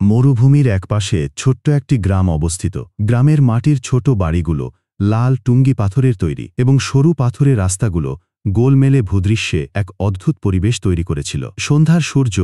মরুভূমির একপাশে ছোট্ট একটি গ্রাম অবস্থিত। গ্রামের মাটির ছোট বাড়িগুলো লাল টুঙ্গি পাথরের তৈরি এবং সরু পাথরের রাস্তাগুলো গোলমেলে ভূদৃশ্যে এক অদ্ভুত পরিবেশ তৈরি করেছিল। সন্ধ্যার সূর্য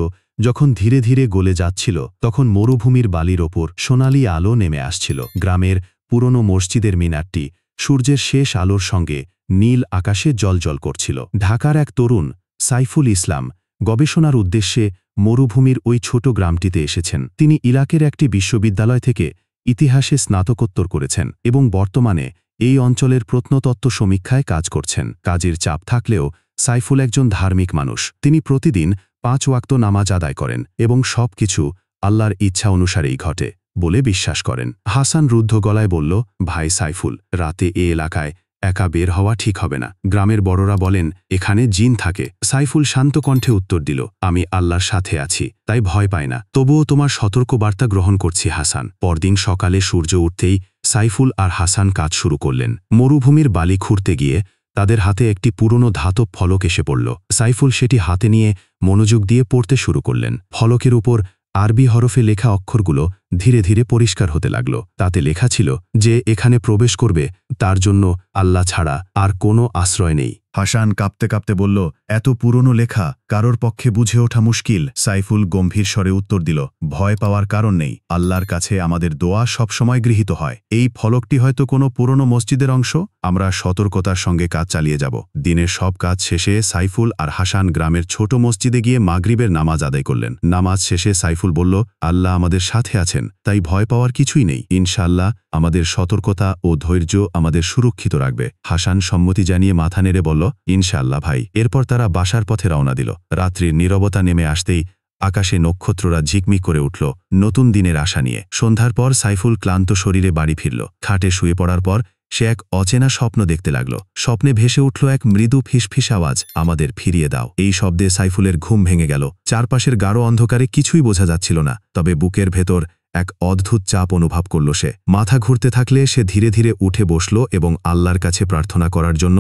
যখন ধীরে ধীরে গলে যাচ্ছিল, তখন মরুভূমির বালির ওপর সোনালি আলো নেমে আসছিল। গ্রামের পুরনো মসজিদের মিনারটি সূর্যের শেষ আলোর সঙ্গে নীল আকাশে জ্বলজ্বল করছিল। ঢাকার এক তরুণ সাইফুল ইসলাম গবেষণার উদ্দেশ্যে মরুভূমির ওই ছোট গ্রামটিতে এসেছেন। তিনি ইরাকের একটি বিশ্ববিদ্যালয় থেকে ইতিহাসে স্নাতকোত্তর করেছেন এবং বর্তমানে এই অঞ্চলের প্রত্নতত্ত্ব সমীক্ষায় কাজ করছেন। কাজের চাপ থাকলেও সাইফুল একজন ধার্মিক মানুষ। তিনি প্রতিদিন 5 ওয়াক্ত নামাজ আদায় করেন এবং সবকিছু আল্লাহর ইচ্ছা অনুসারেই ঘটে বলে বিশ্বাস করেন। হাসান রুদ্ধ গলায় বলল, ভাই সাইফুল, রাতে এ এলাকায় একা বের হওয়া ঠিক হবে না। গ্রামের বড়রা বলেন এখানে জিন থাকে। সাইফুল শান্ত কণ্ঠে উত্তর দিল, আমি আল্লাহর সাথে আছি, তাই ভয় পাই না। তবুও তোমার সতর্কবার্তা গ্রহণ করছি হাসান। পরদিন সকালে সূর্য উঠতেই সাইফুল আর হাসান কাজ শুরু করলেন। মরুভূমির বালি খুঁড়তে গিয়ে তাদের হাতে একটি পুরনো ধাতব ফলক এসে পড়ল। সাইফুল সেটি হাতে নিয়ে মনোযোগ দিয়ে পড়তে শুরু করলেন। ফলকের উপর আরবি হরফে লেখা অক্ষরগুলো ধীরে ধীরে পরিষ্কার হতে লাগল। তাতে লেখা ছিল যে এখানে প্রবেশ করবে তার জন্য আল্লাহ ছাড়া আর কোনো আশ্রয় নেই। হাসান কাঁপতে কাঁপতে বলল, এত পুরনো লেখা কারোর পক্ষে বুঝে ওঠা মুশকিল। সাইফুল গম্ভীর স্বরে উত্তর দিল, ভয় পাওয়ার কারণ নেই। আল্লাহর কাছে আমাদের দোয়া সবসময় গৃহীত হয়। এই ফলকটি হয়তো কোনো পুরনো মসজিদের অংশ। আমরা সতর্কতার সঙ্গে কাজ চালিয়ে যাব। দিনের সব কাজ শেষে সাইফুল আর হাসান গ্রামের ছোট মসজিদে গিয়ে মাগরিবের নামাজ আদায় করলেন। নামাজ শেষে সাইফুল বলল, আল্লাহ আমাদের সাথে আছেন, তাই ভয় পাওয়ার কিছুই নেই। ইনশাআল্লাহ আমাদের সতর্কতা ও ধৈর্য আমাদের সুরক্ষিত রাখবে। হাসান সম্মতি জানিয়ে মাথা নেড়ে বলল, ইনশাআল্লাহ ভাই। এরপর তারা বাসার পথে রওনা দিল। রাত্রির নীরবতা নেমে আসতেই আকাশে নক্ষত্ররা ঝিকমিক করে উঠল নতুন দিনের আশা নিয়ে। সন্ধ্যার পর সাইফুল ক্লান্ত শরীরে বাড়ি ফিরল। খাটে শুয়ে পড়ার পর সে এক অচেনা স্বপ্ন দেখতে লাগল। স্বপ্নে ভেসে উঠল এক মৃদু ফিসফিস আওয়াজ, আমাদের ফিরিয়ে দাও। এই শব্দে সাইফুলের ঘুম ভেঙে গেল। চারপাশের গাঢ় অন্ধকারে কিছুই বোঝা যাচ্ছিল না, তবে বুকের ভেতর এক অদ্ভুত চাপ অনুভব করল সে। মাথা ঘুরতে থাকলে সে ধীরে ধীরে উঠে বসল এবং আল্লাহর কাছে প্রার্থনা করার জন্য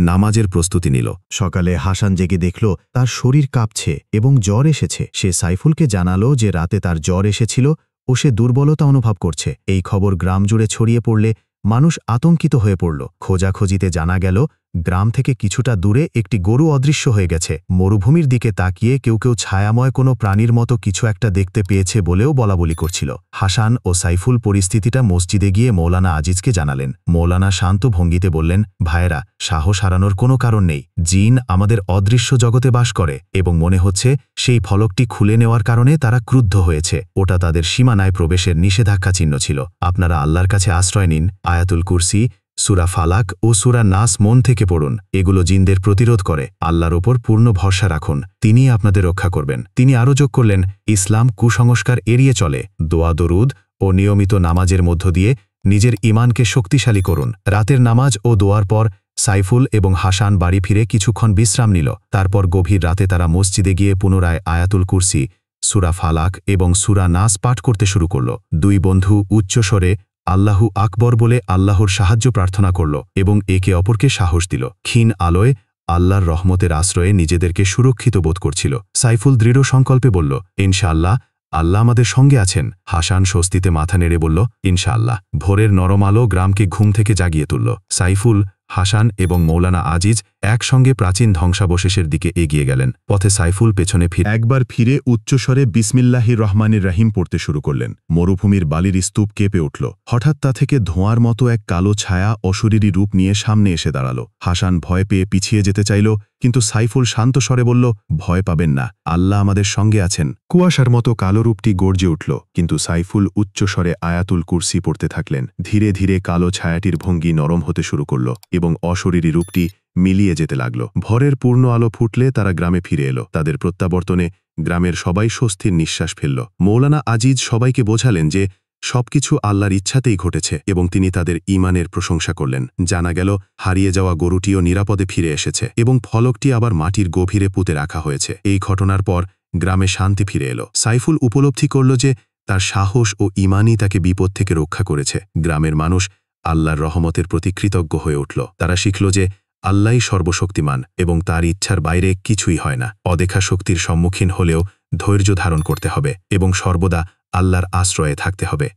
নামাজের প্রস্তুতি নিল। সকালে হাসান জেগে দেখল তার শরীর কাঁপছে এবং জ্বর এসেছে। সে সাইফুলকে জানালো যে রাতে তার জ্বর এসেছিল ও সে দুর্বলতা অনুভব করছে। এই খবর গ্রাম জুড়ে ছড়িয়ে পড়লে মানুষ আতঙ্কিত হয়ে পড়ল। খোঁজাখুঁজিতে জানা গেল গ্রাম থেকে কিছুটা দূরে একটি গরু অদৃশ্য হয়ে গেছে। মরুভূমির দিকে তাকিয়ে কেউ কেউ ছায়াময় কোনো প্রাণীর মতো কিছু একটা দেখতে পেয়েছে বলেও বলাবলি করছিল। হাসান ও সাইফুল পরিস্থিতিটা মসজিদে গিয়ে মৌলানা আজিজকে জানালেন। মৌলানা শান্ত ভঙ্গিতে বললেন, ভাইয়েরা, সাহস হারানোর কোনো কারণ নেই। জিন আমাদের অদৃশ্য জগতে বাস করে এবং মনে হচ্ছে সেই ফলকটি খুলে নেওয়ার কারণে তারা ক্রুদ্ধ হয়েছে। ওটা তাদের সীমানায় প্রবেশের নিষেধাজ্ঞা চিহ্ন ছিল। আপনারা আল্লাহর কাছে আশ্রয় নিন। আয়াতুল কুরসি, সূরা ফালাক ও সূরা নাস মন থেকে পড়ুন। এগুলো জিনদের প্রতিরোধ করে। আল্লাহর ওপর পূর্ণ ভরসা রাখুন, তিনি আপনাদের রক্ষা করবেন। তিনি আরও যোগ করলেন, ইসলাম কুসংস্কার এড়িয়ে চলে। দোয়া দরুদ ও নিয়মিত নামাজের মধ্য দিয়ে নিজের ঈমানকে শক্তিশালী করুন। রাতের নামাজ ও দোয়ার পর সাইফুল এবং হাসান বাড়ি ফিরে কিছুক্ষণ বিশ্রাম নিল। তারপর গভীর রাতে তারা মসজিদে গিয়ে পুনরায় আয়াতুল কুরসি, সূরা ফালাক এবং সূরা নাস পাঠ করতে শুরু করল। দুই বন্ধু উচ্চস্বরে আল্লাহু আকবর বলে আল্লাহর সাহায্য প্রার্থনা করল এবং একে অপরকে সাহস দিল। ক্ষীণ আলোয় আল্লাহর রহমতের আশ্রয়ে নিজেদেরকে সুরক্ষিত বোধ করছিল। সাইফুল দৃঢ় সংকল্পে বলল, ইনশাআল্লাহ আল্লাহ আমাদের সঙ্গে আছেন। হাসান স্বস্তিতে মাথা নেড়ে বলল, ইনশাআল্লাহ। ভোরের নরম আলো গ্রামকে ঘুম থেকে জাগিয়ে তুলল। সাইফুল, হাসান এবং মৌলানা আজিজ একসঙ্গে প্রাচীন ধ্বংসাবশেষের দিকে এগিয়ে গেলেন। পথে সাইফুল পেছনে একবার ফিরে উচ্চস্বরে বিসমিল্লাহির রহমানির রহিম পড়তে শুরু করলেন। মরুভূমির বালির স্তূপ কেঁপে উঠল। হঠাৎ তা থেকে ধোঁয়ার মতো এক কালো ছায়া অশরীরী রূপ নিয়ে সামনে এসে দাঁড়াল। হাসান ভয় পেয়ে পিছিয়ে যেতে চাইল, কিন্তু সাইফুল শান্ত স্বরে বলল, ভয় পাবেন না, আল্লাহ আমাদের সঙ্গে আছেন। কুয়াশার মতো কালো রূপটি গর্জে উঠল, কিন্তু সাইফুল উচ্চস্বরে আয়াতুল কুরসি পড়তে থাকলেন। ধীরে ধীরে কালো ছায়াটির ভঙ্গি নরম হতে শুরু করল এবং অশরীরী রূপটি মিলিয়ে যেতে লাগল। ভোরের পূর্ণ আলো ফুটলে তারা গ্রামে ফিরে এলো। তাদের প্রত্যাবর্তনে গ্রামের সবাই স্বস্তির নিঃশ্বাস ফেলল। মৌলানা আজিজ সবাইকে বোঝালেন যে সবকিছু আল্লাহর ইচ্ছাতেই ঘটেছে এবং তিনি তাদের ঈমানের প্রশংসা করলেন। জানা গেল হারিয়ে যাওয়া গরুটিও নিরাপদে ফিরে এসেছে এবং ফলকটি আবার মাটির গভীরে পুঁতে রাখা হয়েছে। এই ঘটনার পর গ্রামে শান্তি ফিরে এলো। সাইফুল উপলব্ধি করল যে তার সাহস ও ঈমানই তাকে বিপদ থেকে রক্ষা করেছে। গ্রামের মানুষ আল্লাহর রহমতের প্রতি কৃতজ্ঞ হয়ে উঠল। তারা শিখল যে আল্লাহই সর্বশক্তিমান এবং তার ইচ্ছার বাইরে কিছুই হয় না। অদেখা শক্তির সম্মুখীন হলেও ধৈর্য ধারণ করতে হবে এবং সর্বদা আল্লাহর আশ্রয়ে থাকতে হবে।